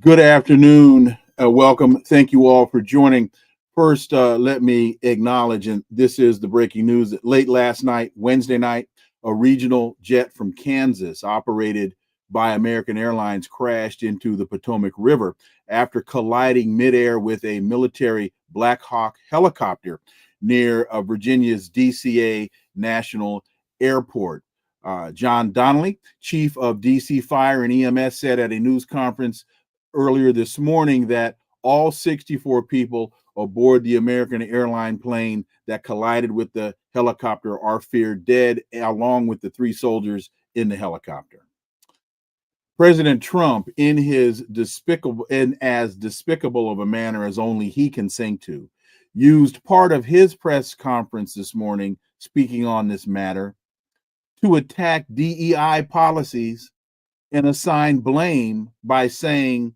Good afternoon. Welcome. Thank you all for joining. First, let me acknowledge, and this is the breaking news, that late last night, Wednesday night, a regional jet from Kansas operated by American Airlines crashed into the Potomac River after colliding midair with a military Black Hawk helicopter near Virginia's DCA National Airport. John Donnelly, chief of DC Fire and EMS, said at a news conference earlier this morning that all 64 people aboard the American airline plane that collided with the helicopter are feared dead, along with the 3 soldiers in the helicopter. President Trump, in as despicable of a manner as only he can sing to, used part of his press conference this morning, speaking on this matter, to attack DEI policies and assign blame by saying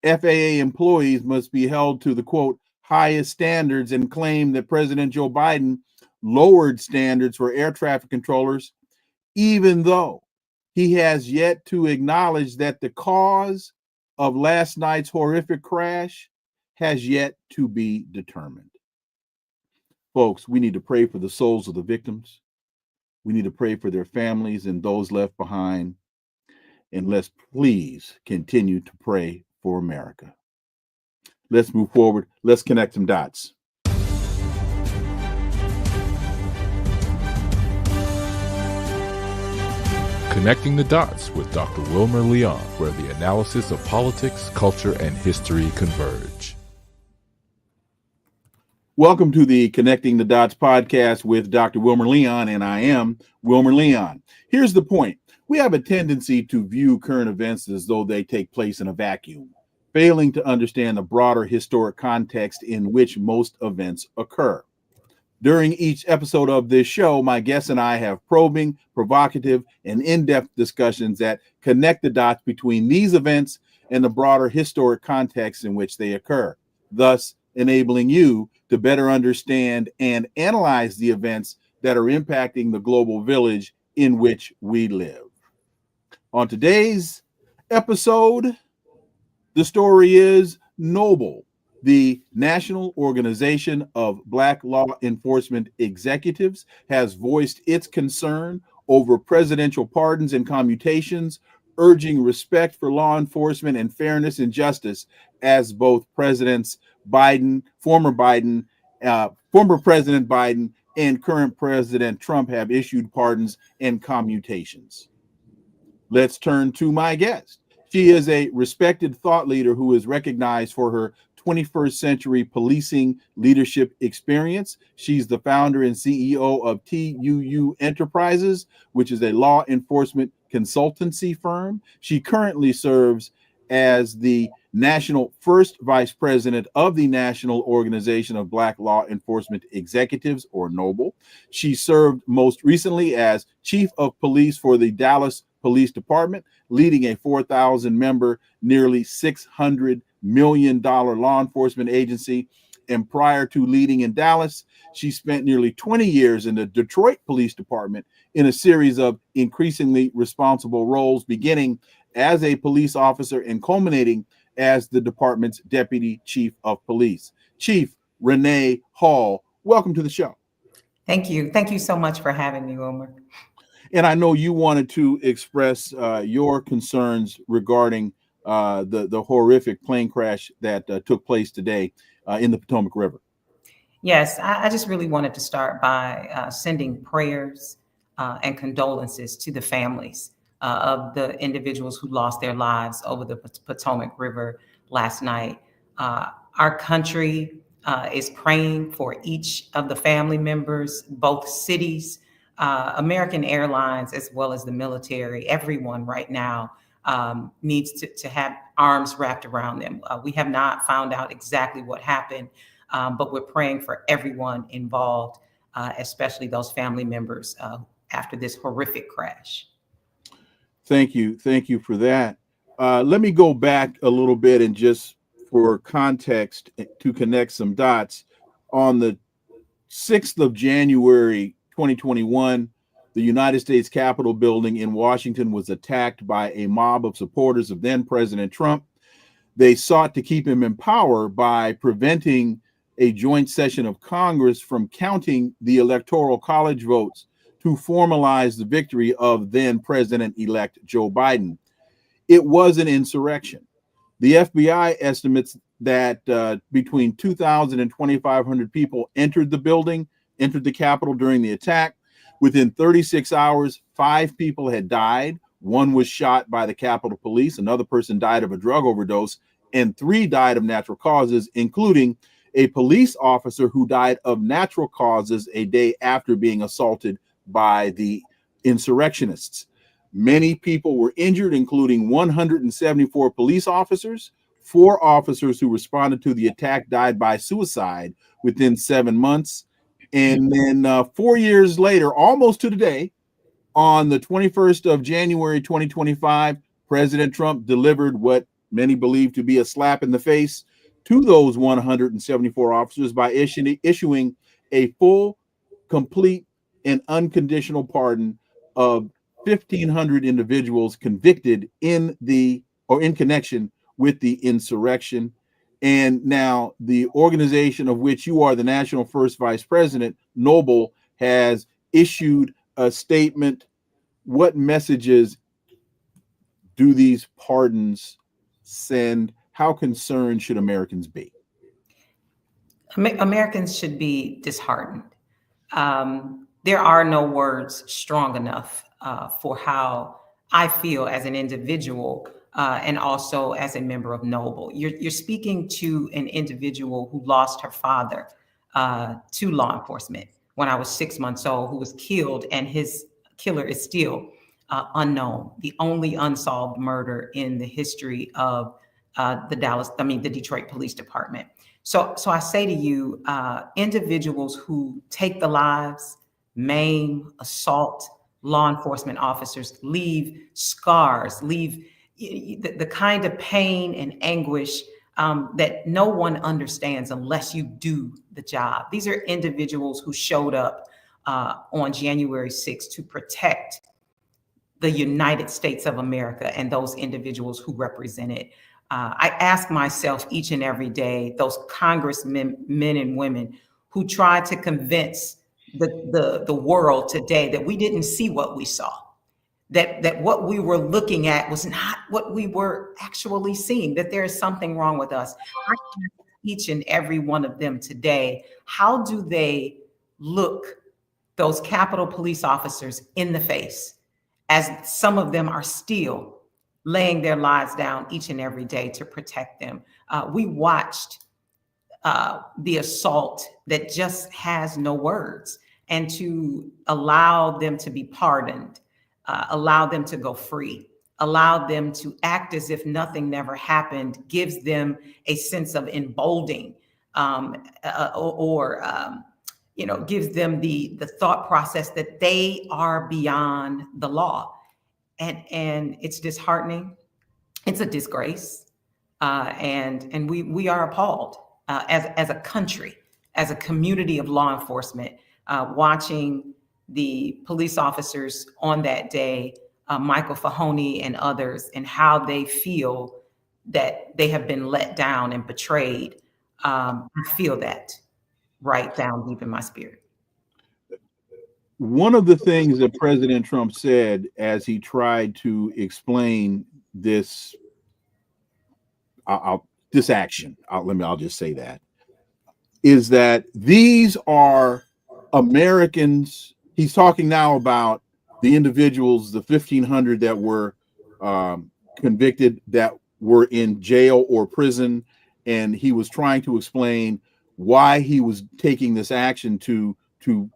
FAA employees must be held to the, quote, highest standards, and claim that President Joe Biden lowered standards for air traffic controllers, even though he has yet to acknowledge that the cause of last night's horrific crash has yet to be determined. Folks, we need to pray for the souls of the victims. We need to pray for their families and those left behind. And let's please continue to pray for America. Let's move forward. Let's connect some dots. Connecting the Dots with Dr. Wilmer Leon, where the analysis of politics, culture, and history converge. Welcome to the Connecting the Dots podcast with Dr. Wilmer Leon, and I am Wilmer Leon. Here's the point. We have a tendency to view current events as though they take place in a vacuum, failing to understand the broader historic context in which most events occur. During each episode of this show, my guests and I have probing, provocative, and in-depth discussions that connect the dots between these events and the broader historic context in which they occur, thus enabling you to better understand and analyze the events that are impacting the global village in which we live. On today's episode, the story is Noble. The National Organization of Black Law Enforcement Executives has voiced its concern over presidential pardons and commutations, urging respect for law enforcement and fairness and justice as both former President Biden and current President Trump have issued pardons and commutations. Let's turn to my guest. She is a respected thought leader who is recognized for her 21st century policing leadership experience. She's the founder and CEO of TUU Enterprises, which is a law enforcement consultancy firm. She currently serves as the national first vice president of the National Organization of Black Law Enforcement Executives, or NOBLE. She served most recently as chief of police for the Dallas Police Department, leading a 4,000-member, nearly $600 million law enforcement agency. And prior to leading in Dallas, she spent nearly 20 years in the Detroit Police Department in a series of increasingly responsible roles, beginning as a police officer and culminating as the department's deputy chief of police. Chief Renee Hall, welcome to the show. Thank you. Thank you so much for having me, Wilmer. And I know you wanted to express your concerns regarding the horrific plane crash that took place today in the Potomac River. Yes, I just really wanted to start by sending prayers and condolences to the families of the individuals who lost their lives over the Potomac River last night. Our country is praying for each of the family members, both cities, American Airlines, as well as the military. Everyone right now needs to have arms wrapped around them. We have not found out exactly what happened, but we're praying for everyone involved, especially those family members after this horrific crash. Thank you. Thank you for that. Let me go back a little bit and just for context to connect some dots. On the 6th of January, 2021, the United States Capitol building in Washington was attacked by a mob of supporters of then President Trump. They sought to keep him in power by preventing a joint session of Congress from counting the Electoral College votes to formalize the victory of then President-elect Joe Biden. It was an insurrection. The FBI estimates that between 2,000 and 2,500 people entered the Capitol during the attack. Within 36 hours, 5 people had died. 1 was shot by the Capitol Police. Another person died of a drug overdose, and 3 died of natural causes, including a police officer who died of natural causes a day after being assaulted by the insurrectionists. Many people were injured, including 174 police officers. 4 officers who responded to the attack died by suicide within 7 months. And then 4 years later, almost to the day, on the 21st of January, 2025, President Trump delivered what many believe to be a slap in the face to those 174 officers by issuing a full, complete, and unconditional pardon of 1,500 individuals convicted in connection with the insurrection. And now the organization of which you are the National First Vice President, Noble, has issued a statement. What messages do these pardons send? How concerned should Americans be? Americans should be disheartened. There are no words strong enough for how I feel as an individual and also as a member of Noble. You're speaking to an individual who lost her father to law enforcement when I was 6 months old, who was killed, and his killer is still unknown. The only unsolved murder in the history of the Detroit Police Department. So I say to you, individuals who take the lives, maim, assault law enforcement officers, leave scars, leave the kind of pain and anguish that no one understands unless you do the job. These are individuals who showed up on January 6th to protect the United States of America and those individuals who represent it. I ask myself each and every day, those congressmen, men and women who try to convince the world today that we didn't see what we saw, that what we were looking at was not what we were actually seeing, that there is something wrong with us. I ask each and every one of them today, how do they look those Capitol Police officers in the face, as some of them are still laying their lives down each and every day to protect them? We watched the assault that just has no words, and to allow them to be pardoned, allow them to go free, allow them to act as if nothing never happened, gives them a sense of emboldening, gives them the thought process that they are beyond the law. And it's disheartening. It's a disgrace. And we are appalled as a country, as a community of law enforcement, watching the police officers on that day Michael Fahony and others, and how they feel that they have been let down and betrayed. I feel that right down deep in my spirit. One of the things that President Trump said as he tried to explain this, this action, I'll just say that, is that these are Americans. He's talking now about the individuals, the 1,500 that were convicted, that were in jail or prison, and he was trying to explain why he was taking this action to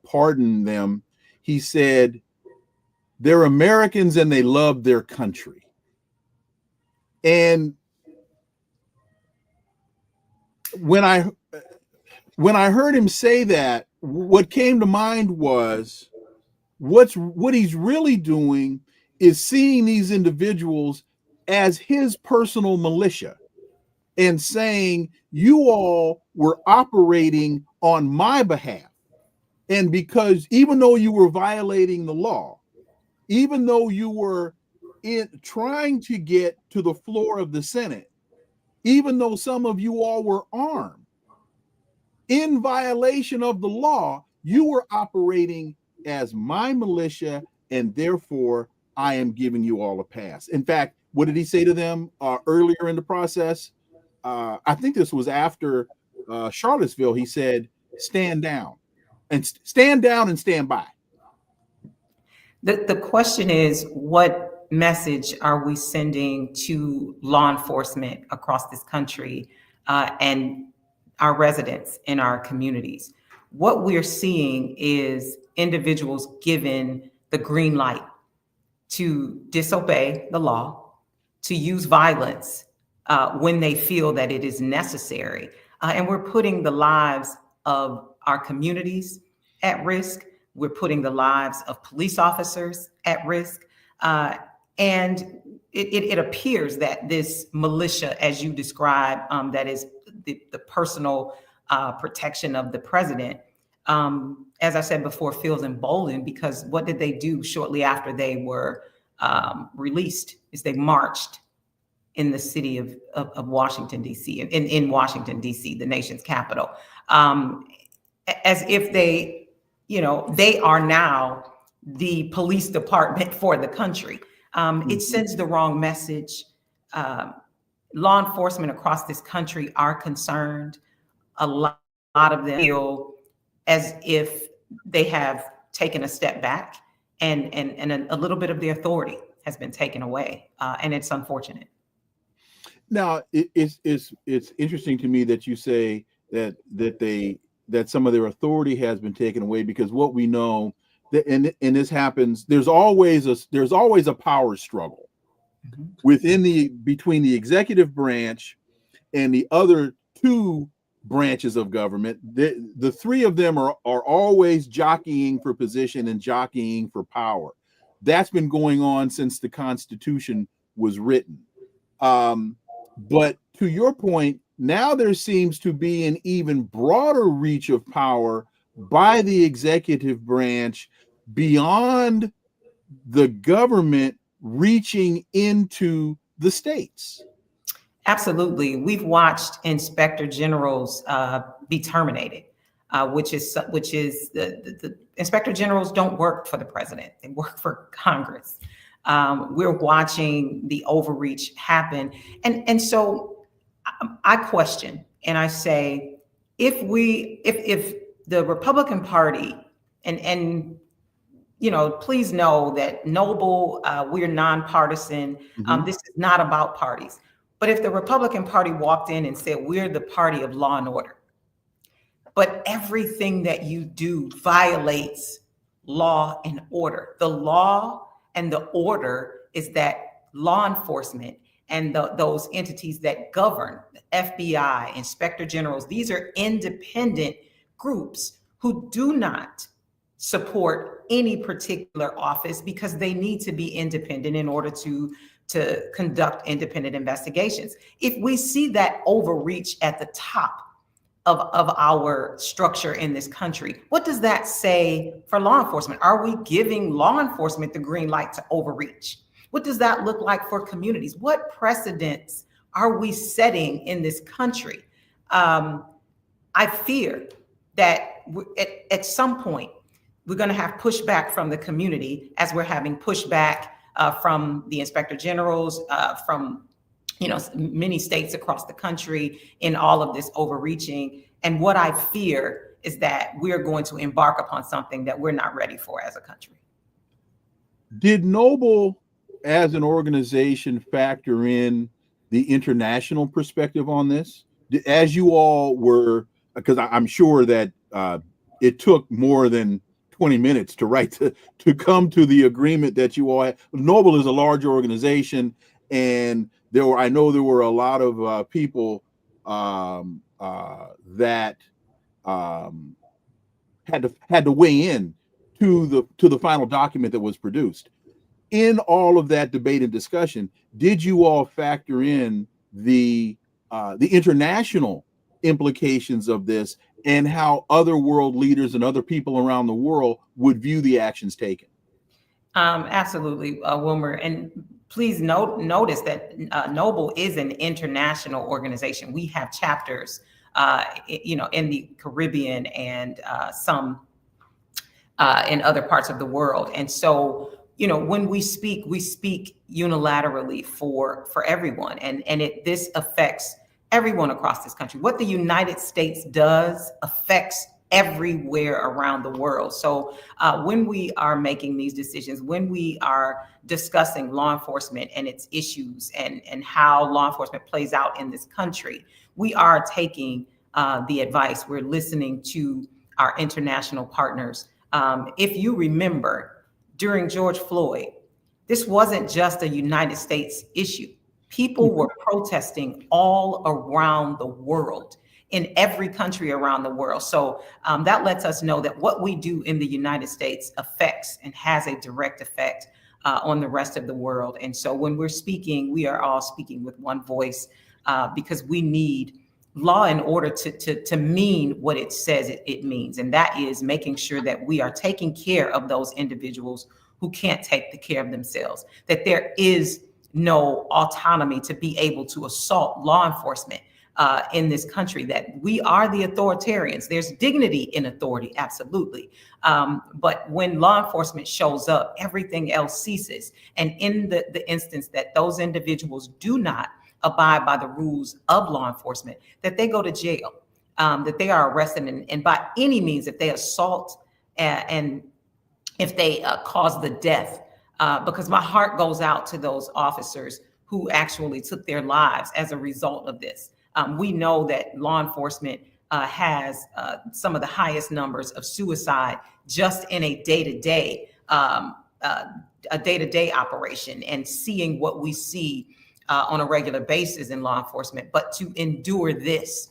pardon them. He said, they're Americans and they love their country. And when I heard him say that, what came to mind was what he's really doing is seeing these individuals as his personal militia and saying, you all were operating on my behalf. And because even though you were violating the law, even though you were trying to get to the floor of the Senate, even though some of you all were armed, in violation of the law, you were operating as my militia, and therefore I am giving you all a pass. In fact, what did he say to them earlier in the process? I think this was after Charlottesville. He said, stand down and stand by. The question is, what message are we sending to law enforcement across this country and our residents in our communities? What we're seeing is individuals given the green light to disobey the law, to use violence when they feel that it is necessary. And we're putting the lives of our communities at risk. We're putting the lives of police officers at risk. And it appears that this militia, as you describe, that is the personal protection of the president, as I said before, feels emboldened, because what did they do shortly after they were released? Is they marched in the city of Washington, D.C., in Washington, D.C., the nation's capital, as if they are now the police department for the country. It sends the wrong message. Law enforcement across this country are concerned. A lot of them feel as if they have taken a step back, and a little bit of the authority has been taken away, and it's unfortunate. Now, it's interesting to me that you say that some of their authority has been taken away, because what we know that, and this happens, there's always a power struggle between the executive branch and the other two branches of government. The three of them are always jockeying for position and jockeying for power. That's been going on since the Constitution was written. But to your point, now there seems to be an even broader reach of power by the executive branch beyond the government, reaching into the states. Absolutely. We've watched inspector generals be terminated, which is the inspector generals don't work for the president. They work for Congress. We're watching the overreach happen. And so I question, and I say, if the Republican Party, and please know that Noble, we're nonpartisan. This is not about parties. But if the Republican Party walked in and said, we're the party of law and order, but everything that you do violates law and order. The law and the order is that law enforcement and those entities that govern, the FBI, inspector generals, these are independent groups who do not support any particular office, because they need to be independent in order to conduct independent investigations. If we see that overreach at the top of our structure in this country, what does that say for law enforcement? Are we giving law enforcement the green light to overreach? What does that look like for communities? What precedents are we setting in this country? I fear that at some point we're going to have pushback from the community, as we're having pushback from the inspector generals, from many states across the country in all of this overreaching. And what I fear is that we're going to embark upon something that we're not ready for as a country. Did Noble, as an organization, factor in the international perspective on this? As you all were, because I'm sure that it took more than 20 minutes to write to come to the agreement that you all had. Noble is a large organization, and I know there were a lot of people that had to weigh in to the final document that was produced. In all of that debate and discussion, did you all factor in the international implications of this and how other world leaders and other people around the world would view the actions taken? Absolutely, Wilmer. And please notice that Noble is an international organization. We have chapters, in the Caribbean and some in other parts of the world. And so, when we speak unilaterally for everyone, and this affects everyone across this country. What the United States does affects everywhere around the world. So when we are making these decisions, when we are discussing law enforcement and its issues and how law enforcement plays out in this country, we are taking the advice. We're listening to our international partners. If you remember, during George Floyd, this wasn't just a United States issue. People were protesting all around the world, in every country around the world. So that lets us know that what we do in the United States affects and has a direct effect on the rest of the world. And so when we're speaking, we are all speaking with one voice because we need law in order to mean what it says it means. And that is making sure that we are taking care of those individuals who can't take the care of themselves, that there is no autonomy to be able to assault law enforcement in this country, that we are the authoritarians. There's dignity in authority, absolutely. But when law enforcement shows up, everything else ceases. And in the instance that those individuals do not abide by the rules of law enforcement, that they go to jail, that they are arrested, and by any means, if they assault and if they cause the death, because my heart goes out to those officers who actually took their lives as a result of this. We know that law enforcement has some of the highest numbers of suicide just in a day-to-day operation, and seeing what we see on a regular basis in law enforcement. But to endure this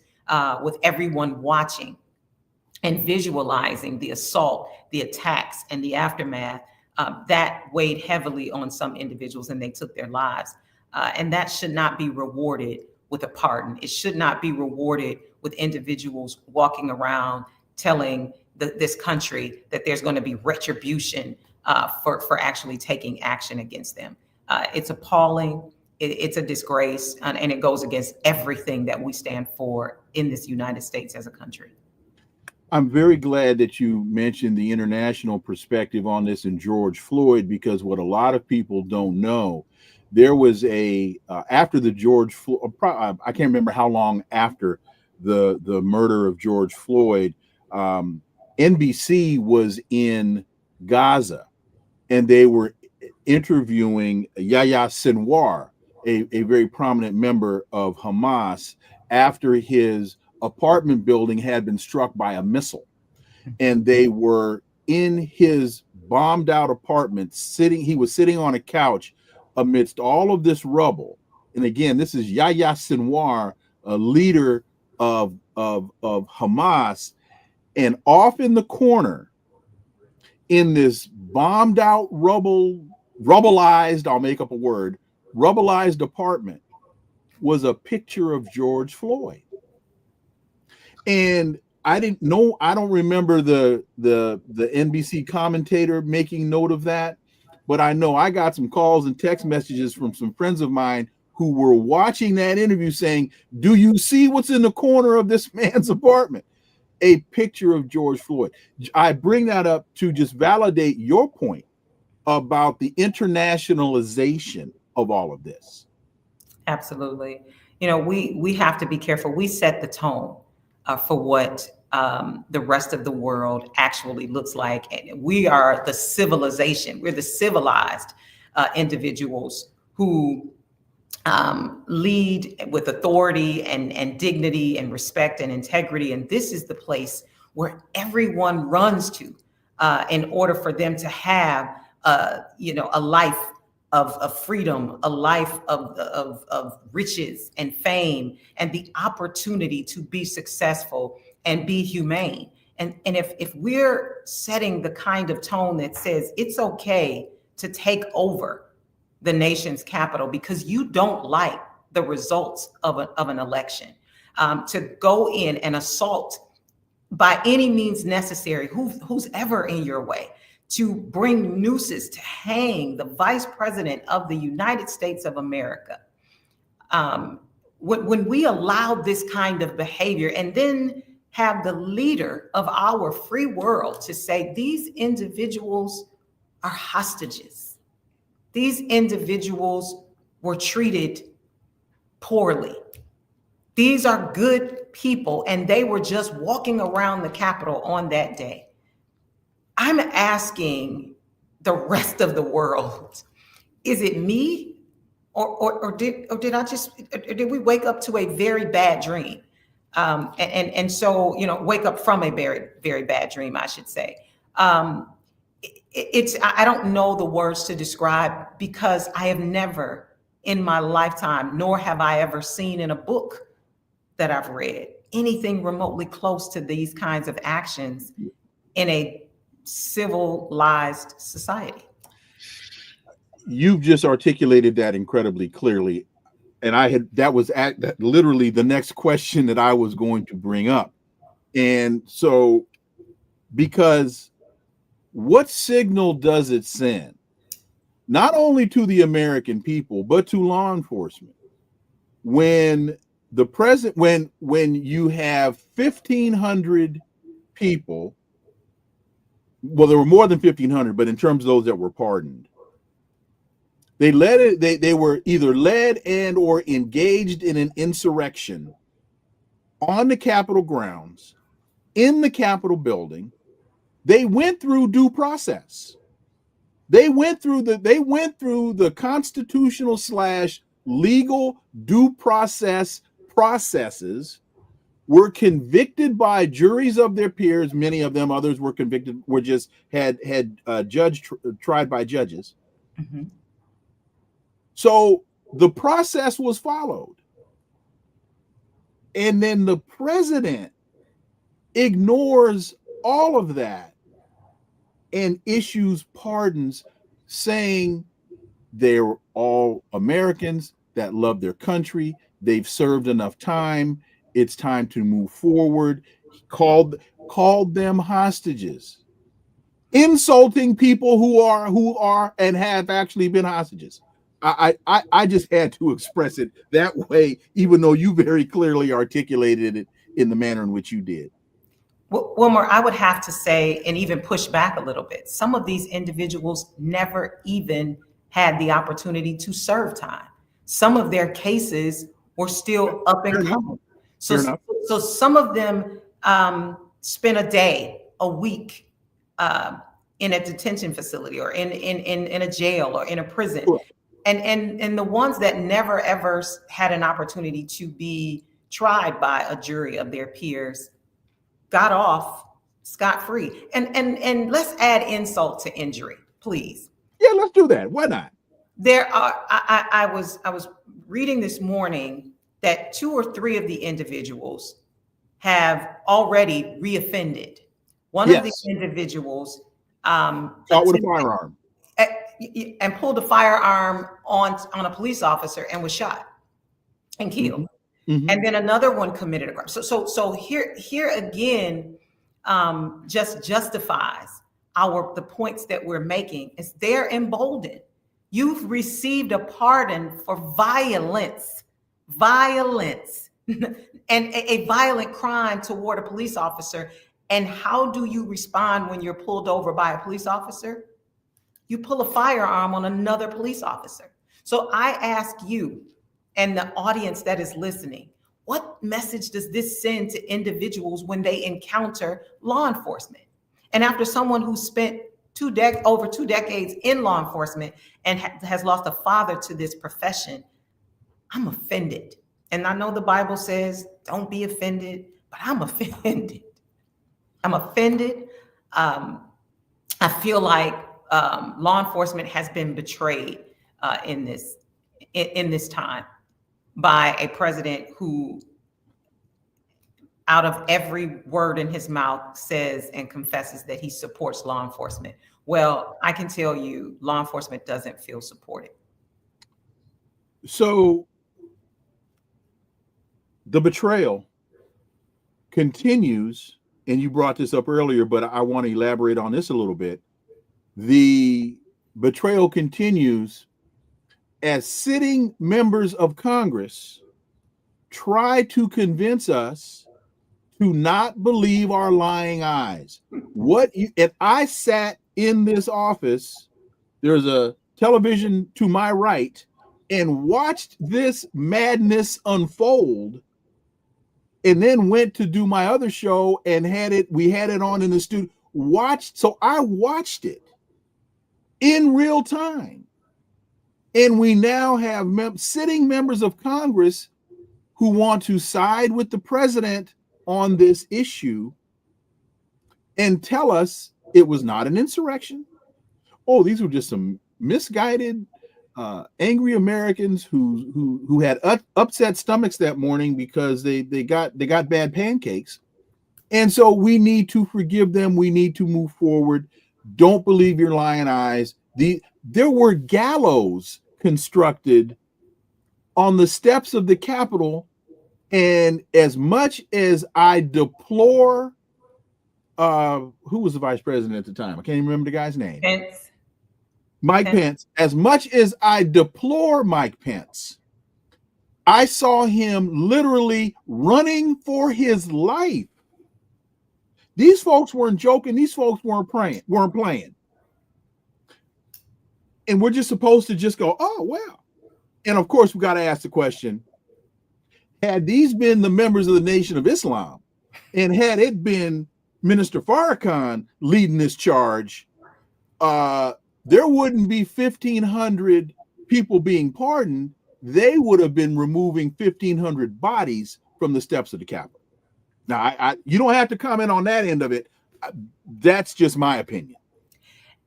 with everyone watching and visualizing the assault, the attacks, and the aftermath, that weighed heavily on some individuals, and they took their lives. And that should not be rewarded with a pardon. It should not be rewarded with individuals walking around telling this country that there's going to be retribution for actually taking action against them. It's appalling. It's a disgrace, and it goes against everything that we stand for in this United States as a country. I'm very glad that you mentioned the international perspective on this in George Floyd, because what a lot of people don't know, there was after the George Floyd, I can't remember how long after the murder of George Floyd, NBC was in Gaza, and they were interviewing Yahya Sinwar, a very prominent member of Hamas, after his apartment building had been struck by a missile. And they were in his bombed out apartment, he was sitting on a couch amidst all of this rubble. And again, this is Yahya Sinwar, a leader of Hamas, and off in the corner in this bombed out rubbleized, I'll make up a word, rubbleized apartment was a picture of George Floyd. And I don't remember the NBC commentator making note of that, but I know I got some calls and text messages from some friends of mine who were watching that interview saying, do you see what's in the corner of this man's apartment? A picture of George Floyd. I bring that up to just validate your point about the internationalization of all of this. Absolutely. You know, we have to be careful. We set the tone for what the rest of the world actually looks like. And we are the civilization. We're the civilized individuals who lead with authority and dignity and respect and integrity. And this is the place where everyone runs to in order for them to have, a life of freedom, a life of riches and fame, and the opportunity to be successful and be humane. And if we're setting the kind of tone that says it's okay to take over the nation's capital because you don't like the results of an election, to go in and assault by any means necessary who's ever in your way, to bring nooses to hang the vice president of the United States of America. When we allow this kind of behavior and then have the leader of our free world to say these individuals are hostages, these individuals were treated poorly, these are good people, and they were just walking around the Capitol on that day. I'm asking the rest of the world, is it me? Or did we wake up to a very bad dream? And so, wake up from a very, very bad dream, I should say. I don't know the words to describe, because I have never in my lifetime, nor have I ever seen in a book that I've read, anything remotely close to these kinds of actions in a civilized society. You've just articulated that incredibly clearly. And that was literally the next question that I was going to bring up. And so, because what signal does it send, not only to the American people, but to law enforcement, when you have 1,500 people, well, there were more than 1,500, but in terms of those that were pardoned, they were either led and or engaged in an insurrection on the Capitol grounds, in the Capitol building. They went through due process. They went through the constitutional / legal due processes, were convicted by juries of their peers. Many of them, others were convicted, were just had tried by judges. Mm-hmm. So the process was followed. And then the president ignores all of that and issues pardons, saying they're all Americans that love their country. They've served enough time. It's time to move forward. He called them hostages, insulting people who are and have actually been hostages. I just had to express it that way, even though you very clearly articulated it in the manner in which you did. Well, Wilmer, I would have to say, and even push back a little bit, some of these individuals never even had the opportunity to serve time. Some of their cases were still up and coming. So some of them spent a day, a week in a detention facility, or in a jail, or in a prison. Sure. And the ones that never ever had an opportunity to be tried by a jury of their peers got off scot-free. And let's add insult to injury, please. Yeah, let's do that. Why not? I was reading this morning that 2 or 3 of the individuals have already reoffended. One of the individuals caught with a firearm and pulled a firearm on a police officer and was shot and killed. Mm-hmm. And then another one committed a crime. So here again, just justifies the points that we're making is they're emboldened. You've received a pardon for violence, and a violent crime toward a police officer. And how do you respond when you're pulled over by a police officer? You pull a firearm on another police officer. So I ask you and the audience that is listening, what message does this send to individuals when they encounter law enforcement? And after someone who spent over 2 decades in law enforcement and has lost a father to this profession, I'm offended. And I know the Bible says, don't be offended, but I'm offended. I'm offended. I feel like law enforcement has been betrayed in this time by a president who, out of every word in his mouth, says and confesses that he supports law enforcement. Well, I can tell you, law enforcement doesn't feel supported. So the betrayal continues, and you brought this up earlier, but I want to elaborate on this a little bit. The betrayal continues as sitting members of Congress try to convince us to not believe our lying eyes. And I sat in this office, there's a television to my right, and watched this madness unfold, and then went to do my other show and we had it on in the studio. So I watched it in real time. And we now have sitting members of Congress who want to side with the president on this issue and tell us it was not an insurrection. Oh, these were just some misguided, angry Americans who had upset stomachs that morning because they got bad pancakes. And so we need to forgive them. We need to move forward. Don't believe your lying eyes. There were gallows constructed on the steps of the Capitol. And as much as I deplore, who was the vice president at the time? I can't even remember the guy's name. Mike Pence. As much as I deplore Mike Pence, I saw him literally running for his life. These folks weren't joking. These folks weren't playing. And we're just supposed to just go, oh, well. And of course, we got to ask the question, had these been the members of the Nation of Islam, and had it been Minister Farrakhan leading this charge, there wouldn't be 1,500 people being pardoned. They would have been removing 1,500 bodies from the steps of the Capitol. Now, you don't have to comment on that end of it. That's just my opinion.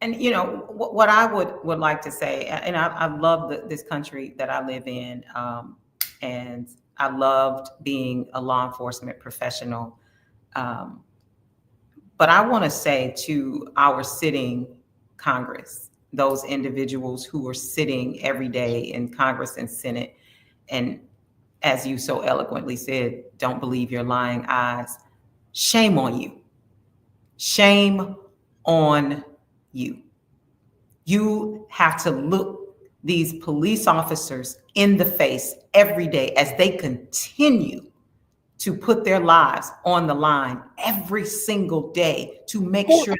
And, what I would like to say, and I love this country that I live in, and I loved being a law enforcement professional. But I want to say to our sitting Congress, those individuals who are sitting every day in Congress and Senate, and as you so eloquently said, don't believe your lying eyes. Shame on you. Shame on you. You have to look these police officers in the face every day as they continue to put their lives on the line every single day to make sure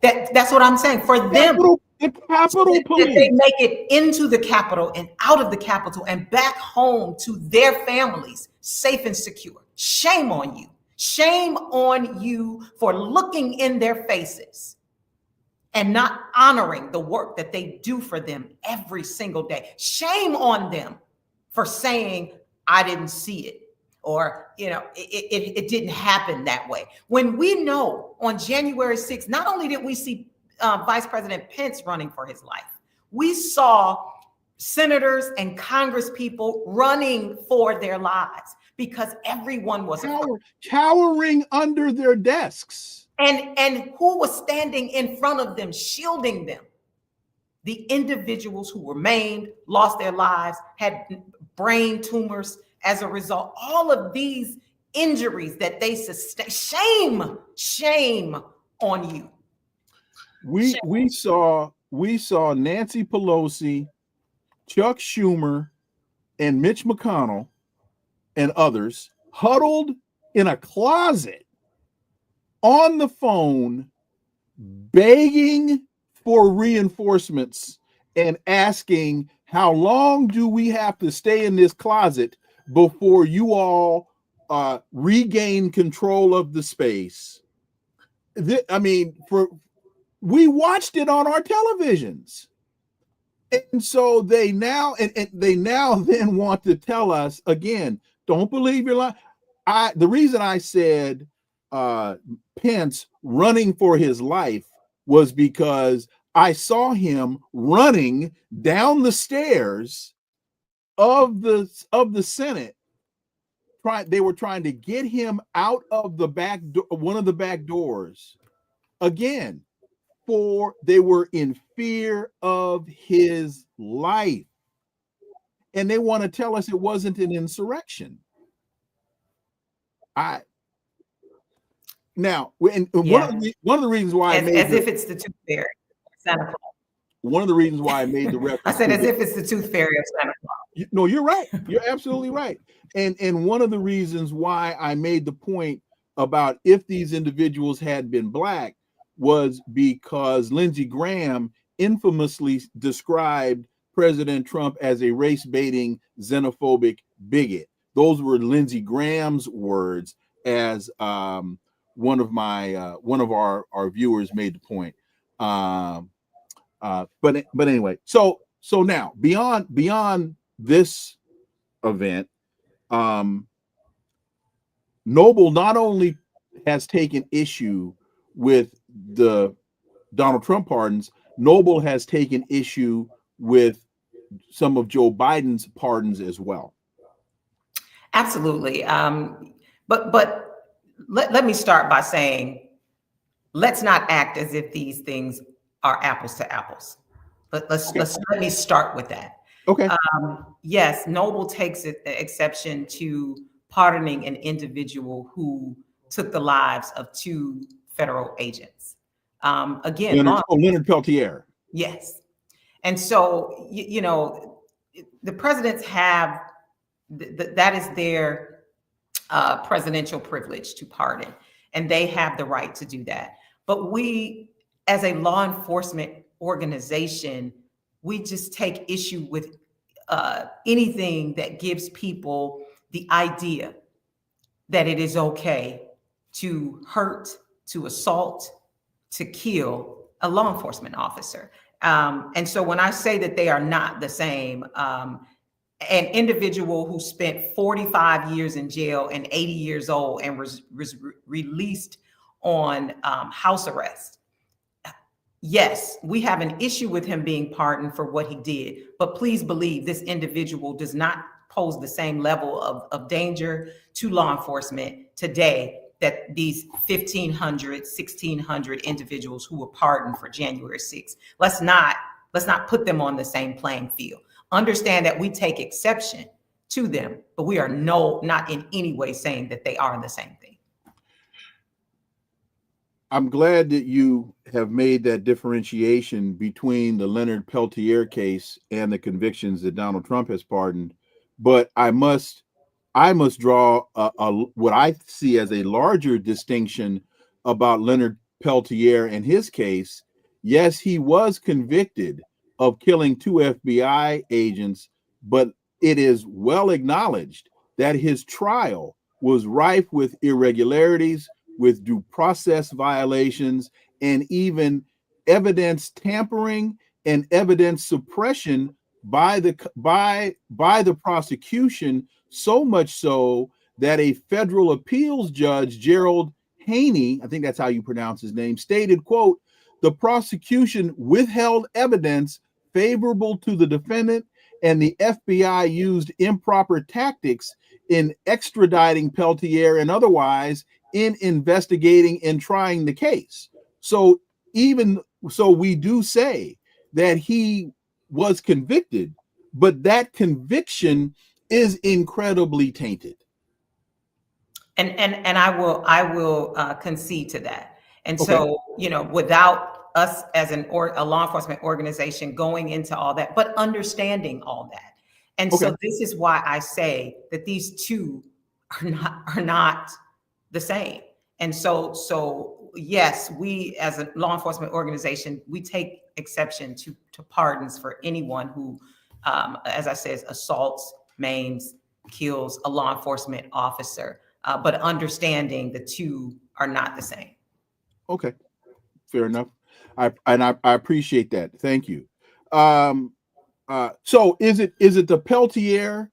that's what I'm saying, for them. The Capitol Police. That they make it into the Capitol and out of the Capitol and back home to their families, safe and secure. Shame on you. Shame on you for looking in their faces and not honoring the work that they do for them every single day. Shame on them for saying, I didn't see it, or, it didn't happen that way. When we know on January 6th, not only did we see Vice President Pence running for his life, we saw senators and Congress people running for their lives because everyone was cowering under their desks. And who was standing in front of them, shielding them? The individuals who were maimed, lost their lives, had brain tumors as a result. All of these injuries that they sustained. Shame on you. we saw Nancy Pelosi, Chuck Schumer, and Mitch McConnell and others huddled in a closet on the phone, begging for reinforcements and asking, how long do we have to stay in this closet before you all regain control of the space? I mean, we watched it on our televisions. And so they now then want to tell us again, don't believe your lie. The reason I said Pence running for his life was because I saw him running down the stairs of the Senate. They were trying to get him out of the one of the back doors. Again, they were in fear of his life. And they want to tell us it wasn't an insurrection. Now, one of the reasons why as if it's the tooth fairy, Santa Claus. One of the reasons why I made the reference. I said as if it's the tooth fairy of Santa Claus. No, you're right. You're absolutely right. And one of the reasons why I made the point about if these individuals had been Black was because Lindsey Graham infamously described President Trump as a race-baiting, xenophobic bigot. Those were Lindsey Graham's words, as one of our viewers made the point. But anyway, so now beyond this event, Noble not only has taken issue with the Donald Trump pardons, Noble has taken issue with some of Joe Biden's pardons as well. Absolutely. But let me start by saying, let's not act as if these things are apples to apples. Let me start with that. Okay. Yes, Noble takes exception to pardoning an individual who took the lives of 2 federal agents. Again, Leonard Peltier. Yes. And so, the presidents have, that is their presidential privilege to pardon, and they have the right to do that. But we, as a law enforcement organization, we just take issue with anything that gives people the idea that it is okay to hurt, to assault, to kill a law enforcement officer. And so when I say that they are not the same, an individual who spent 45 years in jail and 80 years old and was released on house arrest, yes, we have an issue with him being pardoned for what he did, but please believe this individual does not pose the same level of danger to law enforcement today that these 1,500, 1,600 individuals who were pardoned for January 6th. Let's not put them on the same playing field. Understand that we take exception to them, but we are not in any way saying that they are the same thing. I'm glad that you have made that differentiation between the Leonard Peltier case and the convictions that Donald Trump has pardoned. But I must draw what I see as a larger distinction about Leonard Peltier and his case. Yes, he was convicted of killing 2 FBI agents, but it is well acknowledged that his trial was rife with irregularities, with due process violations, and even evidence tampering and evidence suppression by the prosecution, so much so that a federal appeals judge, Gerald Haney, I think that's how you pronounce his name, stated, quote, "The prosecution withheld evidence favorable to the defendant, and the FBI used improper tactics in extraditing Peltier and otherwise in investigating and trying the case." So even so, we do say that he was convicted, but that conviction is incredibly tainted. And I will concede to that. And so, without us as a law enforcement organization going into all that, but understanding all that. And Okay. so this is why I say that these two are not the same. And so yes, we as a law enforcement organization, we take exception to pardons for anyone who, as I said, assaults, maims, kills a law enforcement officer, but understanding the two are not the same. Okay, fair enough. I appreciate that. Thank you. So is it the Peltier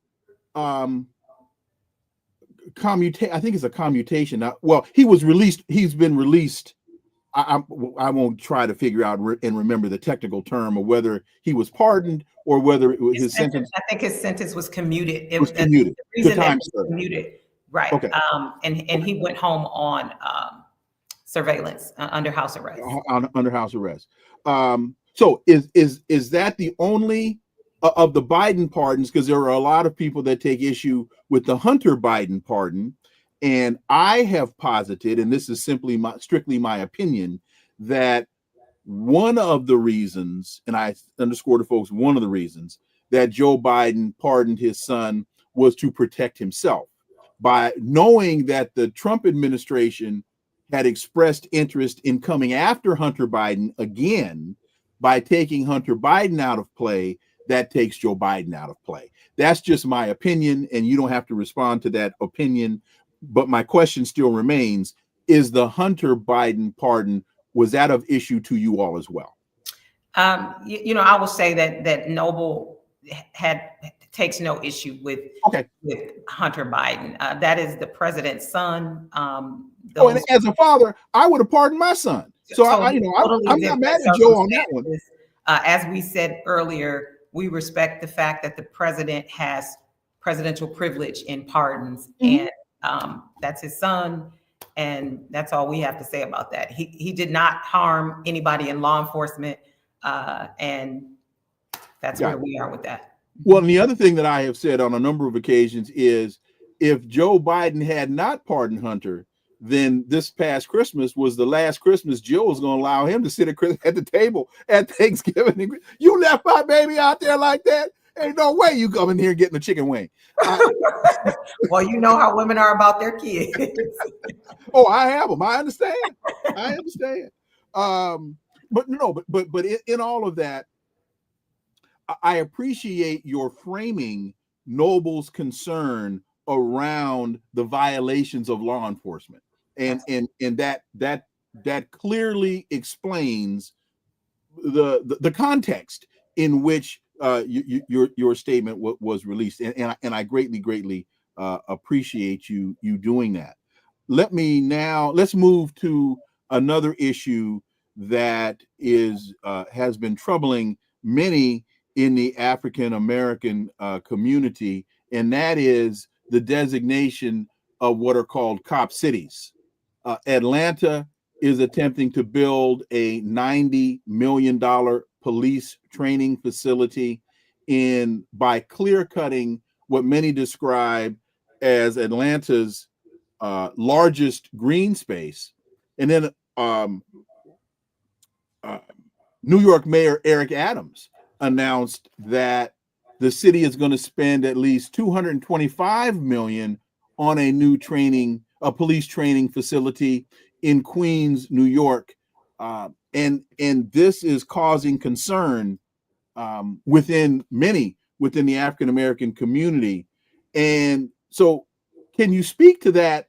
I think it's a commutation. Well, he was released. He's been released. I won't try to figure out and remember the technical term of whether he was pardoned or whether it was his sentence. I think his sentence was commuted. It was commuted. The reason time that it was commuted, right? Okay. And he went home on surveillance under house arrest. Under house arrest. So is that the only of the Biden pardons? Because there are a lot of people that take issue with the Hunter Biden pardon, and I have posited, and this is simply strictly my opinion, that one of the reasons, and I underscore to folks, one of the reasons that Joe Biden pardoned his son was to protect himself, by knowing that the Trump administration had expressed interest in coming after Hunter Biden again. By taking Hunter Biden out of play, that takes Joe Biden out of play. That's just my opinion, and you don't have to respond to that opinion. But my question still remains: is the Hunter Biden pardon, was that of issue to you all as well? I will say that Noble takes no issue with Hunter Biden. That is the president's son. And as a father, I would have pardoned my son. So I'm not mad at Joe on that one. As we said earlier, we respect the fact that the president has presidential privilege in pardons, and that's his son, and that's all we have to say about that. He did not harm anybody in law enforcement, and that's where we are with that. Well, and the other thing that I have said on a number of occasions is, if Joe Biden had not pardoned Hunter, then this past Christmas was the last Christmas Joe was going to allow him to sit at the table at Thanksgiving. You left my baby out there like that? Ain't no way you come in here getting a chicken wing. Well, you know how women are about their kids. Oh, I have them. I understand. But in all of that, I appreciate your framing Noble's concern around the violations of law enforcement, and that clearly explains the context in which your statement was released, and I greatly appreciate you doing that. Let's move to another issue that has been troubling many in the African American community, and that is the designation of what are called cop cities. Atlanta is attempting to build a $90 million police training facility by clear-cutting what many describe as Atlanta's largest green space. And then New York Mayor Eric Adams announced that the city is going to spend at least $225 million on a new police training facility in Queens, New York, and this is causing concern within the African American community. And so, can you speak to that?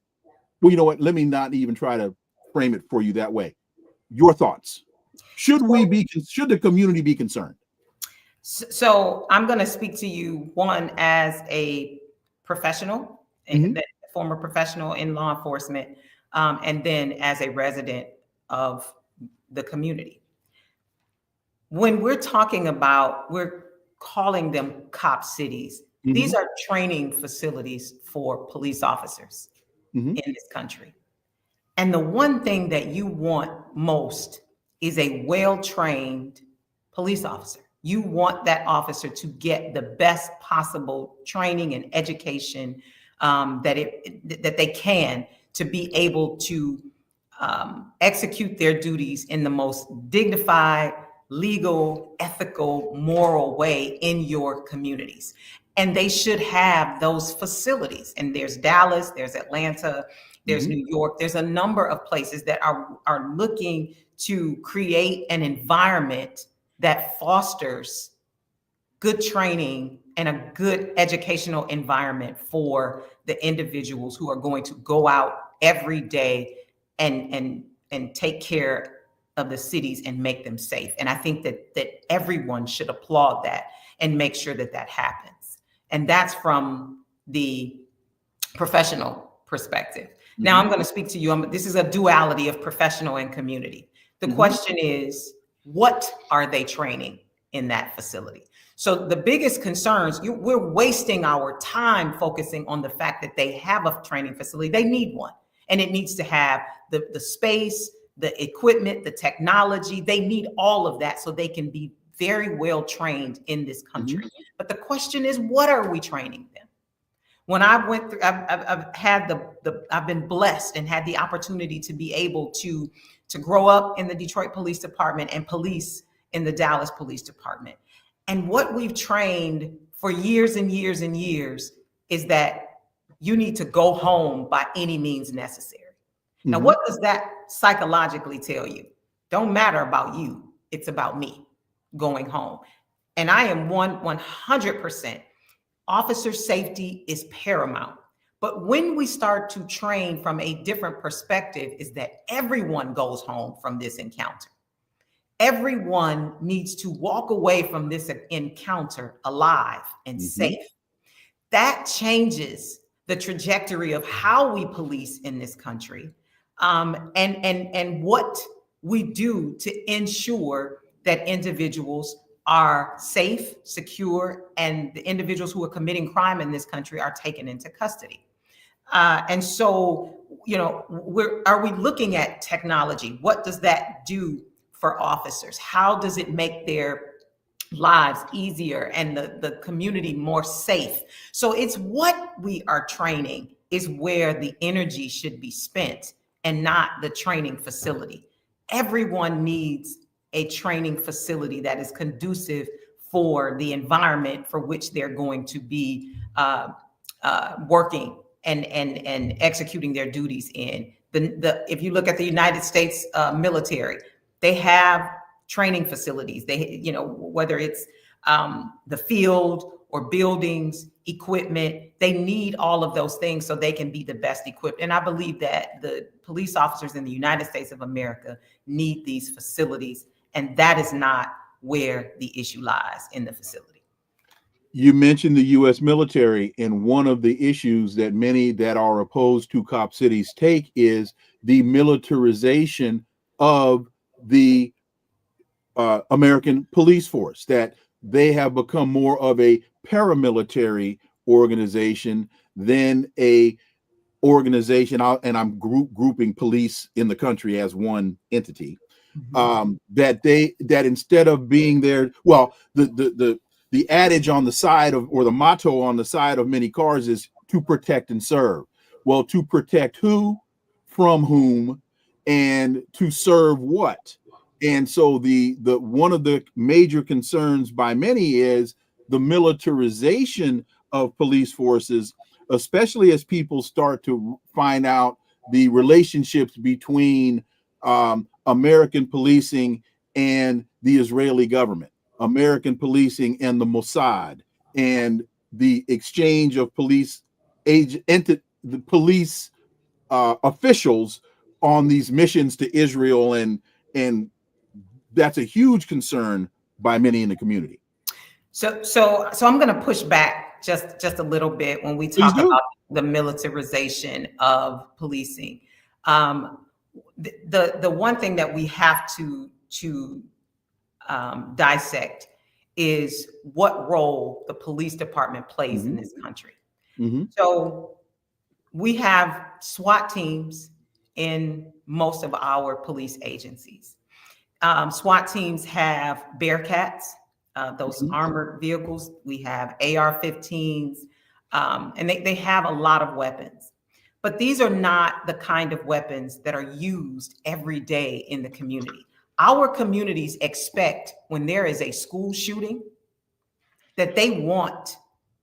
Well, you know what? Let me not even try to frame it for you that way. Your thoughts? Should the community be concerned? So I'm going to speak to you, one, as a professional, a former professional in law enforcement, and then as a resident of the community. When we're talking about, we're calling them cop cities. These are training facilities for police officers in this country. And the one thing that you want most is a well-trained police officer. You want that officer to get the best possible training and education that they can to be able to execute their duties in the most dignified, legal, ethical, moral way in your communities. And they should have those facilities. And there's Dallas, there's Atlanta, there's New York. There's a number of places that are looking to create an environment that fosters good training and a good educational environment for the individuals who are going to go out every day and take care of the cities and make them safe. And I think that everyone should applaud that and make sure that that happens. And that's from the professional perspective. Now I'm going to speak to you. This is a duality of professional and community. The question is, what are they training in that facility? So the biggest concerns, we're wasting our time focusing on the fact that they have a training facility. They need one, and it needs to have the space, the equipment, the technology. They need all of that so they can be very well trained in this country. But the question is, what are we training them? When I went through, I've been blessed and had the opportunity to be able to grow up in the Detroit Police Department and police in the Dallas Police Department. And what we've trained for years and years and years is that you need to go home by any means necessary. Now, what does that psychologically tell you? Don't matter about you. It's about me going home. And I am 100%. Officer safety is paramount. But when we start to train from a different perspective, is that everyone goes home from this encounter. Everyone needs to walk away from this encounter alive and safe. That changes the trajectory of how we police in this country, and what we do to ensure that individuals are safe, secure, and the individuals who are committing crime in this country are taken into custody. And so, are we looking at technology? What does that do for officers? How does it make their lives easier and the community more safe? So it's what we are training is where the energy should be spent, and not the training facility. Everyone needs a training facility that is conducive for the environment for which they're going to be working and executing their duties in. If you look at the United States military, they have training facilities. They, whether it's the field or buildings, equipment, they need all of those things so they can be the best equipped. And I believe that the police officers in the United States of America need these facilities. And that is not where the issue lies, in the facility. You mentioned the U.S. military, and one of the issues that many that are opposed to cop cities take is the militarization of the American police force, that they have become more of a paramilitary organization than a organization, and I'm grouping police in the country as one entity. That instead of being there, well, the adage on the side of, or the motto on the side of many cars is to protect and serve. Well, to protect who, from whom, and to serve what? And so the one of the major concerns by many is the militarization of police forces, especially as people start to find out the relationships between American policing and the Israeli government, American policing and the Mossad, and the exchange of police officials on these missions to Israel, and that's a huge concern by many in the community. So I'm going to push back just a little bit when we talk about the militarization of policing. The one thing that we have to dissect is what role the police department plays in this country. So we have SWAT teams in most of our police agencies. SWAT teams have Bearcats, those armored vehicles. We have AR-15s, and they have a lot of weapons. But these are not the kind of weapons that are used every day in the community. Our communities expect, when there is a school shooting, that they want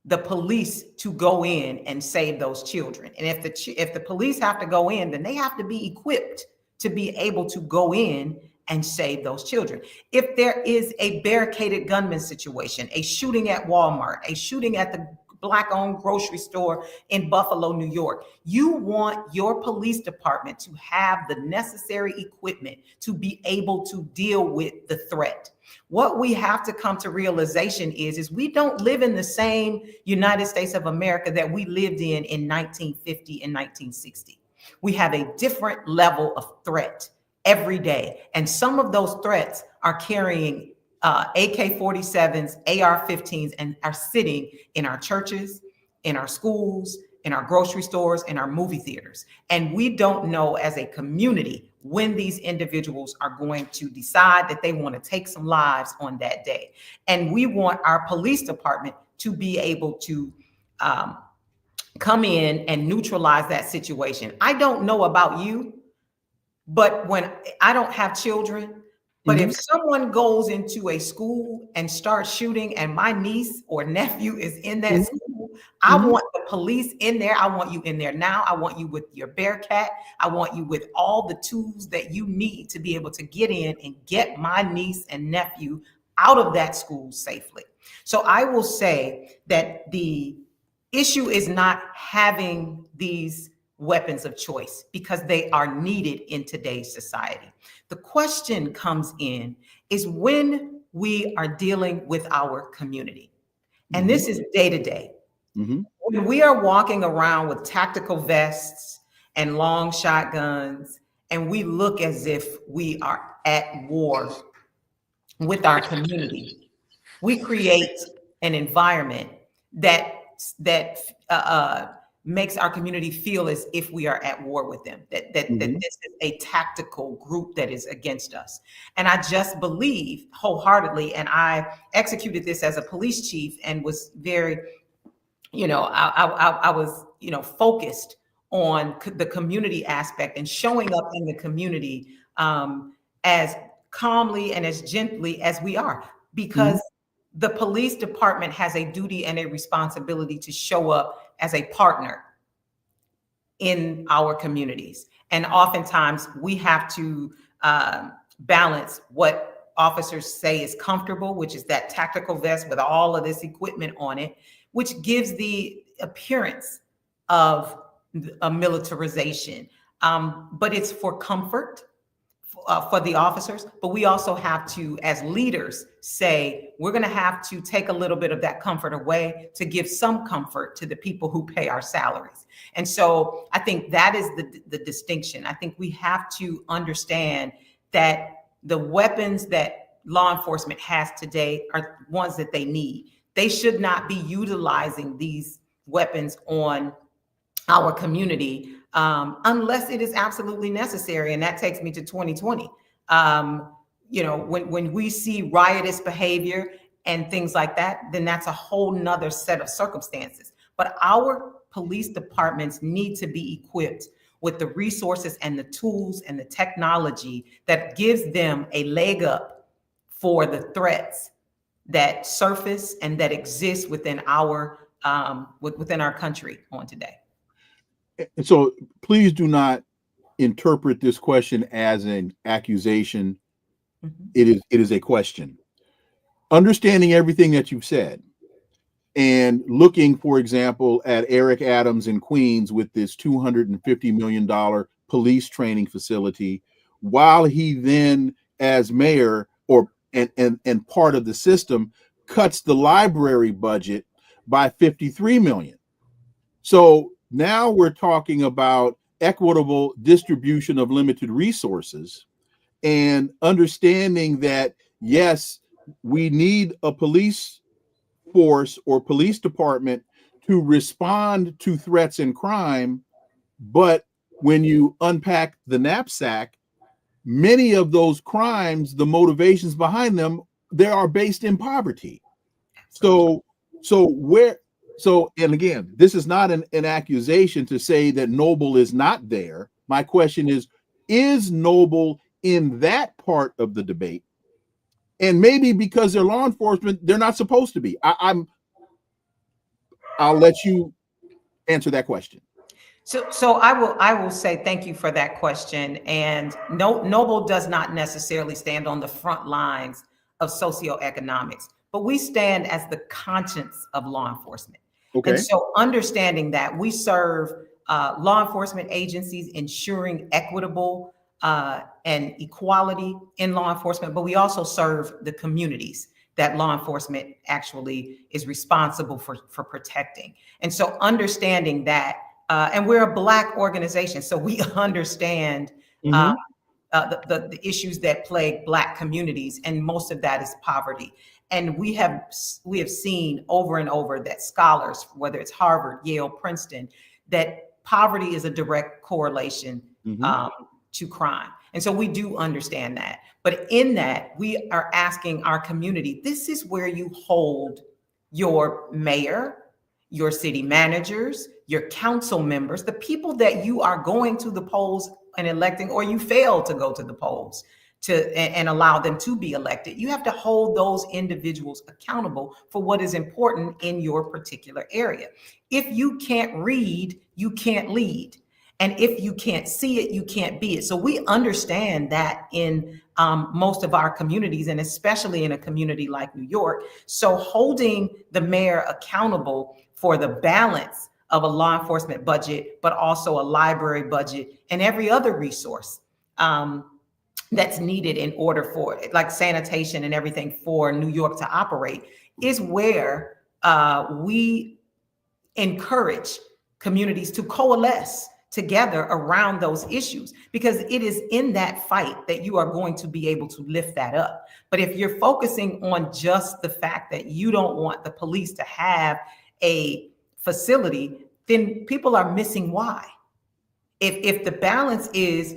the police to go in and save those children. And if the police have to go in, then they have to be equipped to be able to go in and save those children. If there is a barricaded gunman situation, a shooting at Walmart, a shooting at the Black-owned grocery store in Buffalo, New York, you want your police department to have the necessary equipment to be able to deal with the threat. What we have to come to realization is we don't live in the same United States of America that we lived in 1950 and 1960. We have a different level of threat every day. And some of those threats are carrying AK-47s, AR-15s, and are sitting in our churches, in our schools, in our grocery stores, in our movie theaters. And we don't know as a community when these individuals are going to decide that they want to take some lives on that day. And we want our police department to be able to come in and neutralize that situation. I don't know about you, but when I don't have children, but if someone goes into a school and starts shooting and my niece or nephew is in that school, I want the police in there. I want you in there now. I want you with your Bearcat. I want you with all the tools that you need to be able to get in and get my niece and nephew out of that school safely. So I will say that the issue is not having these weapons of choice, because they are needed in today's society. The question comes in is when we are dealing with our community. And this is day to day. When we are walking around with tactical vests and long shotguns, and we look as if we are at war with our community, we create an environment that makes our community feel as if we are at war with them, that this is a tactical group that is against us. And I just believe wholeheartedly, and I executed this as a police chief and was very, I was, focused on the community aspect and showing up in the community as calmly and as gently as we are, because the police department has a duty and a responsibility to show up as a partner in our communities. And oftentimes we have to balance what officers say is comfortable, which is that tactical vest with all of this equipment on it, which gives the appearance of a militarization. But it's for comfort for the officers, but we also have to, as leaders, say we're going to have to take a little bit of that comfort away to give some comfort to the people who pay our salaries. And so I think that is the distinction. I think we have to understand that the weapons that law enforcement has today are ones that they need. They should not be utilizing these weapons on our community unless it is absolutely necessary. And that takes me to 2020. When we see riotous behavior and things like that, then that's a whole nother set of circumstances. But our police departments need to be equipped with the resources and the tools and the technology that gives them a leg up for the threats that surface and that exist within our country on today. And so please do not interpret this question as an accusation. It is a question. Understanding everything that you've said and looking, for example, at Eric Adams in Queens with this $250 million police training facility, while he then, as mayor and part of the system, cuts the library budget by $53 million. So now we're talking about equitable distribution of limited resources and understanding that, yes, we need a police force or police department to respond to threats and crime. But when you unpack the knapsack, many of those crimes, the motivations behind them, they are based in poverty. So So, and again, this is not an accusation to say that Noble is not there. My question is Noble in that part of the debate? And maybe because they're law enforcement, they're not supposed to be. I'll let you answer that question. So I will say thank you for that question. And no, Noble does not necessarily stand on the front lines of socioeconomics, but we stand as the conscience of law enforcement. And Okay. so understanding that we serve law enforcement agencies, ensuring equitable and equality in law enforcement, but we also serve the communities that law enforcement actually is responsible for protecting. And so understanding that, and we're a Black organization, so we understand uh, Mm-hmm. the issues that plague Black communities, and most of that is poverty. And we have seen over and over that scholars, whether it's Harvard, Yale, Princeton, that poverty is a direct correlation Mm-hmm. to crime. And so we do understand that. But in that, we are asking our community, this is where you hold your mayor, your city managers, your council members, the people that you are going to the polls and electing, or you fail to go to the polls and allow them to be elected. You have to hold those individuals accountable for what is important in your particular area. If you can't read, you can't lead. And if you can't see it, you can't be it. So we understand that in most of our communities, and especially in a community like New York. So holding the mayor accountable for the balance of a law enforcement budget, but also a library budget and every other resource that's needed in order for it, like sanitation and everything for New York to operate, is where we encourage communities to coalesce together around those issues, because it is in that fight that you are going to be able to lift that up. But if you're focusing on just the fact that you don't want the police to have a facility, then people are missing why. If the balance is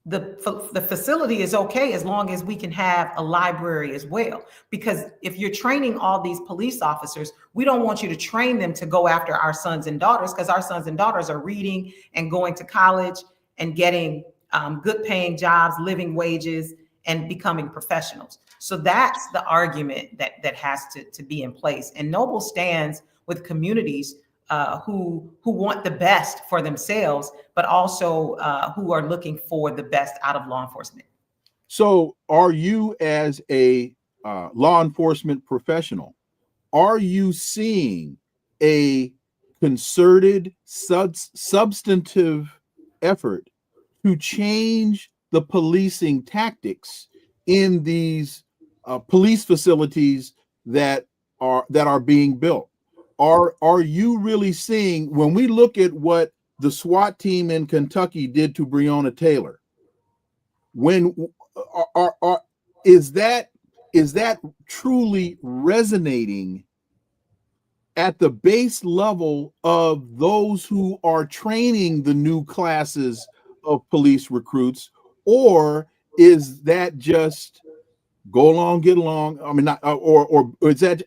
the facility is okay as long as we can have a library as well. Because if you're training all these police officers, we don't want you to train them to go after our sons and daughters, because our sons and daughters are reading and going to college and getting good paying jobs, living wages, and becoming professionals. So that's the argument that has to be in place. And Noble stands with communities who want the best for themselves, but also who are looking for the best out of law enforcement. So, are you, as a law enforcement professional, are you seeing a concerted, substantive effort to change the policing tactics in these police facilities that are being built? Are you really seeing, when we look at what the SWAT team in Kentucky did to Breonna Taylor, when is that truly resonating at the base level of those who are training the new classes of police recruits, or is that just go along, get along? I mean, not, or is that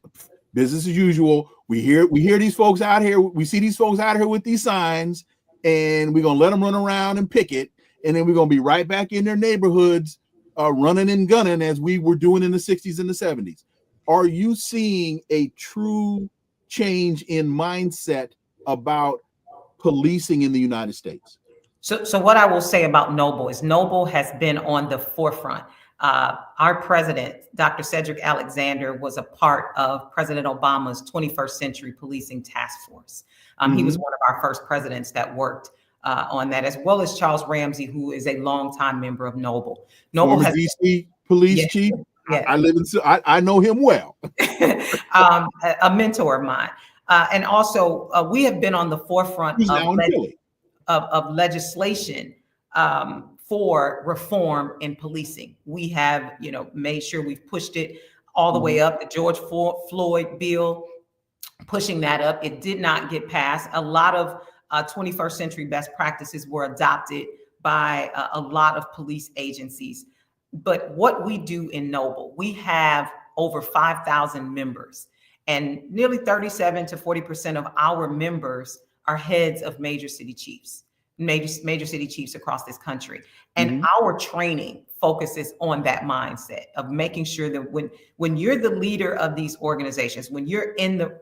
business as usual? We hear these folks out here. We see these folks out here with these signs, and we're gonna let them run around and picket, and then we're gonna be right back in their neighborhoods, running and gunning as we were doing in the 60s and the 70s. Are you seeing a true change in mindset about policing in the United States? So what I will say about Noble is Noble has been on the forefront. Our president, Dr. Cedric Alexander, was a part of President Obama's 21st Century Policing Task Force. He was one of our first presidents that worked on that, as well as Charles Ramsey, who is a longtime member of Noble. Noble Former has DC police chief. Yeah. I know him well. A mentor of mine. And also, we have been on the forefront of legislation for reform in policing. We have, made sure we've pushed it all the way up. The George Floyd bill, pushing that up. It did not get passed. A lot of 21st century best practices were adopted by a lot of police agencies. But what we do in Noble, we have over 5,000 members. And nearly 37 to 40% of our members are heads of major city chiefs across this country. And our training focuses on that mindset of making sure that when you're the leader of these organizations, when you're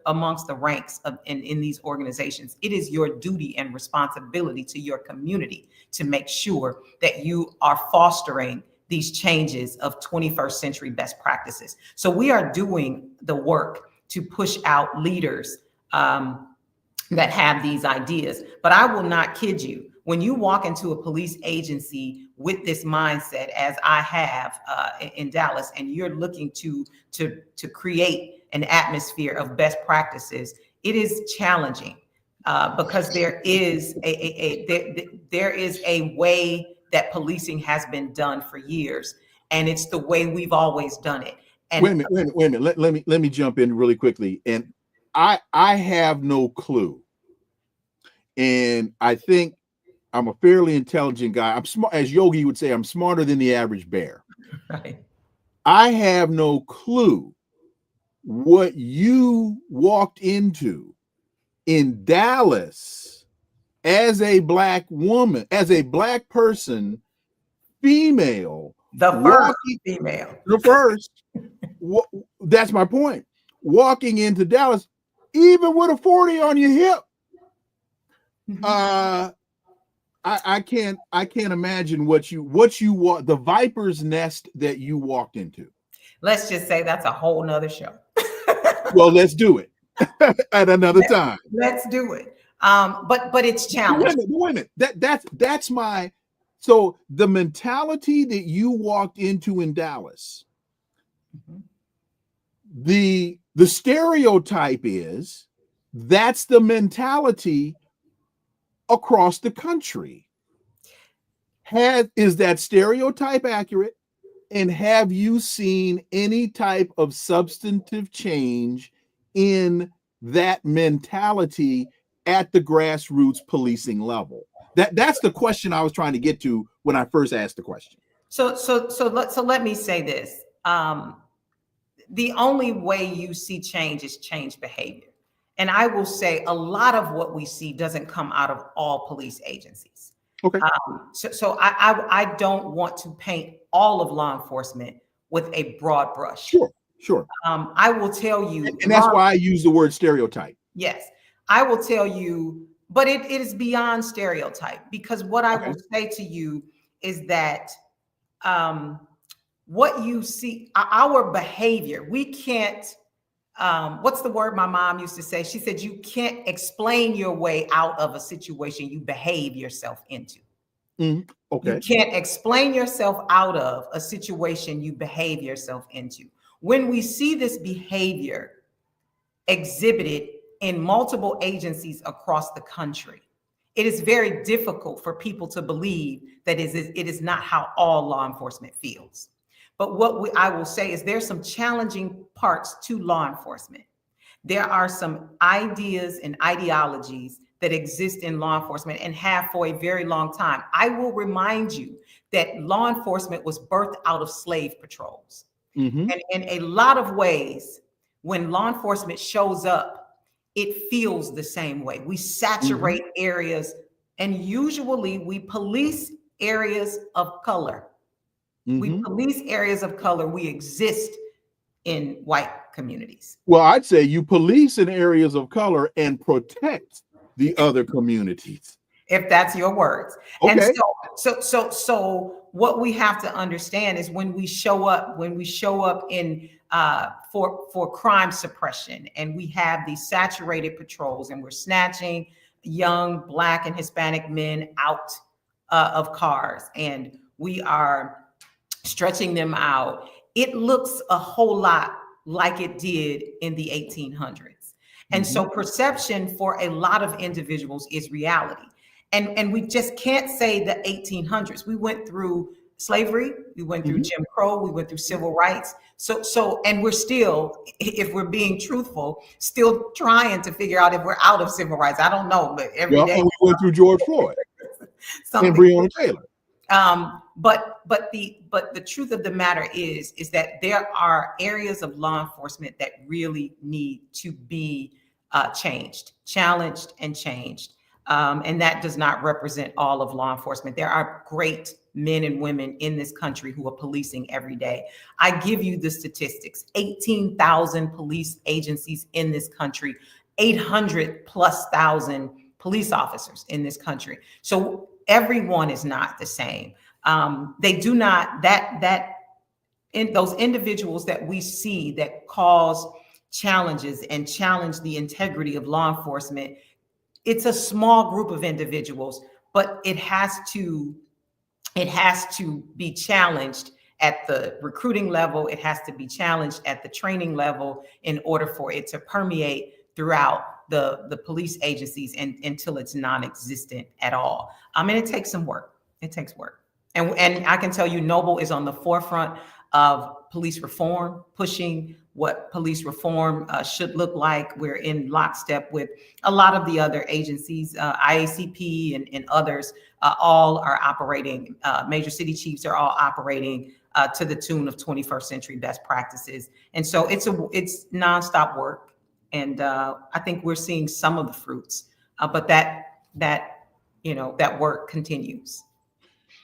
amongst the ranks in these organizations, it is your duty and responsibility to your community to make sure that you are fostering these changes of 21st century best practices. So we are doing the work to push out leaders that have these ideas. But I will not kid you, when you walk into a police agency with this mindset, as I have in Dallas, and you're looking to create an atmosphere of best practices, it is challenging because there is a way that policing has been done for years, and it's the way we've always done it. And wait a minute. Let me jump in really quickly. And I have no clue. And I think I'm a fairly intelligent guy. I'm smart, as Yogi would say, I'm smarter than the average bear. Right. I have no clue what you walked into in Dallas as a Black woman, as a Black person, female. The first female. The first. That's my point. Walking into Dallas, even with a 40 on your hip, I can't imagine what you the viper's nest that you walked into. Let's just say that's a whole nother show. Well, let's do it at another time. Let's do it. But it's challenging. Wait a minute. That's my. So the mentality that you walked into in Dallas, the stereotype is that's the mentality across the country. Is that stereotype accurate? And have you seen any type of substantive change in that mentality at the grassroots policing level? That's the question I was trying to get to when I first asked the question. So let me say this. The only way you see change is change behavior. And I will say a lot of what we see doesn't come out of all police agencies. Okay. So I don't want to paint all of law enforcement with a broad brush. Sure. I will tell you. And that's why I use the word stereotype. Yes. I will tell you, but it is beyond stereotype, because what I will say to you is that what you see, our behavior, we can't, what's the word my mom used to say? She said, you can't explain your way out of a situation you behave yourself into. Okay. You can't explain yourself out of a situation you behave yourself into. When we see this behavior exhibited in multiple agencies across the country, it is very difficult for people to believe that it is not how all law enforcement feels. But what I will say is there's some challenging parts to law enforcement. There are some ideas and ideologies that exist in law enforcement and have for a very long time. I will remind you that law enforcement was birthed out of slave patrols. And in a lot of ways, when law enforcement shows up, it feels the same way. We saturate areas, and usually we police areas of color. We police areas of color. We exist in white communities. Well, I'd say you police in areas of color and protect the other communities, if that's your words. Okay. And so what we have to understand is when we show up in for crime suppression, and we have these saturated patrols, and we're snatching young Black and Hispanic men out of cars, and we are stretching them out, it looks a whole lot like it did in the 1800s. And so perception for a lot of individuals is reality. And we just can't say the 1800s. We went through slavery, we went through Jim Crow, we went through civil rights. And we're still, if we're being truthful, still trying to figure out if we're out of civil rights. I don't know, but every day. And we went through George Floyd and Breonna Taylor. But the truth of the matter is that there are areas of law enforcement that really need to be challenged and changed. And that does not represent all of law enforcement. There are great men and women in this country who are policing every day. I give you the statistics: 18,000 police agencies in this country, 800 plus thousand police officers in this country. So everyone is not the same. They do not, in those individuals that we see that cause challenges and challenge the integrity of law enforcement, it's a small group of individuals, but it has to be challenged at the recruiting level. It has to be challenged at the training level in order for it to permeate throughout the police agencies and until it's non-existent at all. And it takes some work. It takes work. And I can tell you, Noble is on the forefront of police reform, pushing what police reform should look like. We're in lockstep with a lot of the other agencies, IACP and others, all are operating. Major city chiefs are all operating to the tune of 21st century best practices. And so it's nonstop work. And I think we're seeing some of the fruits, but that work continues.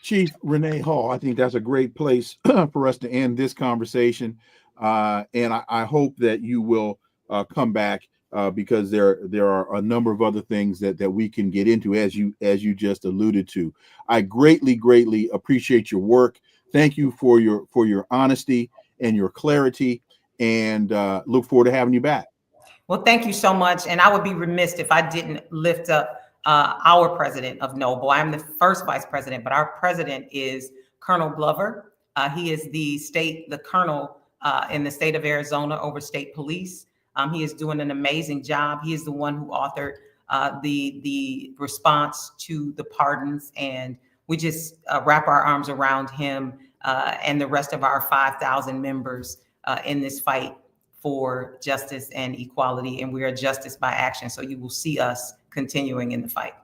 Chief Renee Hall, I think that's a great place for us to end this conversation. And I hope that you will come back because there are a number of other things that we can get into, as you just alluded to. I greatly appreciate your work. Thank you for your honesty and your clarity, and look forward to having you back. Well, thank you so much. And I would be remiss if I didn't lift up our president of Noble. I'm the first vice president, but our president is Colonel Glover. He is the colonel in the state of Arizona over state police. He is doing an amazing job. He is the one who authored the response to the pardons, and we just wrap our arms around him and the rest of our 5,000 members in this fight for justice and equality. And we are justice by action. So you will see us continuing in the fight.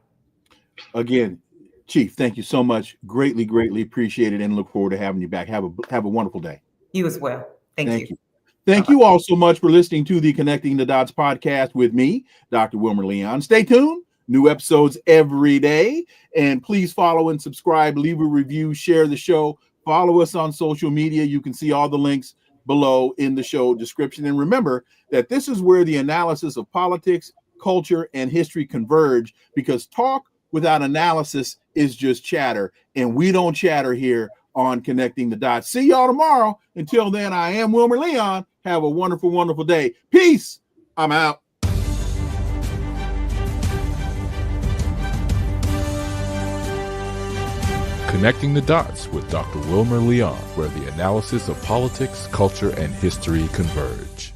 Again, Chief, thank you so much. Greatly appreciate it, and look forward to having you back. Have a wonderful day. You as well. Thank you. Thank you all so much for listening to the Connecting the Dots podcast with me, Dr. Wilmer Leon. Stay tuned. New episodes every day. And please follow and subscribe, leave a review, share the show, follow us on social media. You can see all the links below in the show description. And remember that this is where the analysis of politics, culture, and history converge, because talk without analysis is just chatter. And we don't chatter here on Connecting the Dots. See y'all tomorrow. Until then, I am Wilmer Leon. Have a wonderful day. Peace. I'm out. Connecting the Dots with Dr. Wilmer Leon, where the analysis of politics, culture, and history converge.